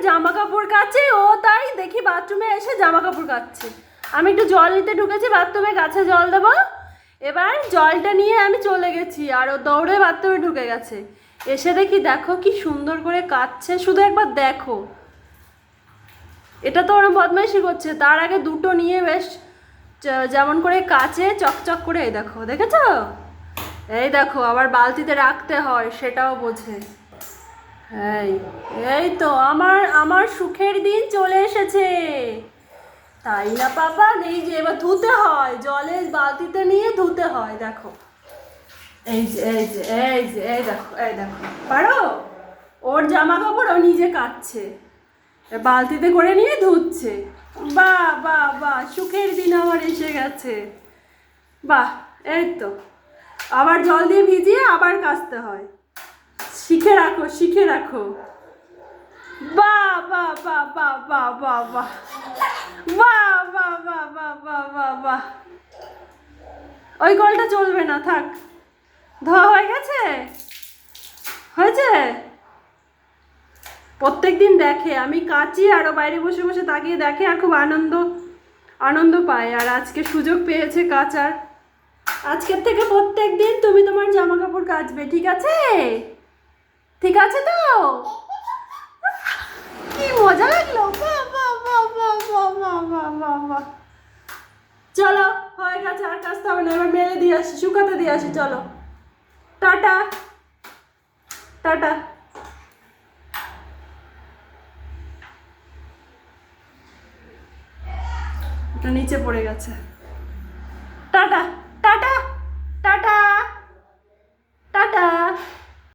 জামা কাপড় কাচ্ছে, ও তাই দেখি বাথরুমে এসে জামা কাপড় কাচ্ছে। আমি একটু জল নিতে ঢুকেছি বাথরুমে, গাছে জল দেবো। এবার জলটা নিয়ে আমি চলে গেছি আর ও দৌড়ে বাথরুমে ঢুকে গেছে। এসে দেখি দেখো কি সুন্দর করে কাচ্ছে, শুধু একবার দেখো। এটা তো ওরম বদমাইশি করছে, তার আগে দুটো নিয়ে বেশ যেমন করে কাচে চকচক করে। এই দেখো, দেখেছো? এই দেখো, আবার বালতিতে রাখতে হয় সেটাও বোঝে। এই এই তো আমার আমার সুখের দিন চলে এসেছে, তাই না পাপা? এই যে এবার ধুতে হয়, জলে বালতিতে নিয়ে ধুতে হয়। দেখো, এই যে এই যে এই যে এই দেখো, এই দেখো, পারো? ওর জামা কাপড় ও নিজে কাচ্ছে, বালতিতে করে নিয়ে ধুচ্ছে। বাহ বাহ বাহ, সুখের দিন আমার এসে গেছে। বাহ, এই তো, আবার জল দিয়ে ভিজিয়ে আবার কাচতে হয়। শিখে রাখো, শিখে রাখো। বাহ বাহ বাহ বাহ বাহ বাহ বাহ বাহ বাহ বাহ বাহ বাহ বাহ বাহ। ওই কলটা চলবে না, থাক। ধোয়া হয়ে গেছে, হয়েছে। প্রত্যেক দিন দেখে আমি কাচি, আরও বাইরে বসে বসে তাকিয়ে দেখে আর খুব আনন্দ আনন্দ পায়। আর আজকে সুযোগ পেয়েছে কাচার। আজকের থেকে প্রত্যেক দিন তুমি তোমার জামা কাপড় কাচবে, ঠিক আছে? ঠিক আছে তো? কি মজা লাগলো! বাহ বাহ বাহ বাহ বাহ বাহ বাহ বাহ বাহ। চলো, হয়ে গেছে, আর কাচতে হবে না। এবার মেলে দিয়ে আসি, শুকাতে দিয়ে আসি। চলো, টাটা টাটা। এটা নিচে পড়ে গেছে। টাটা।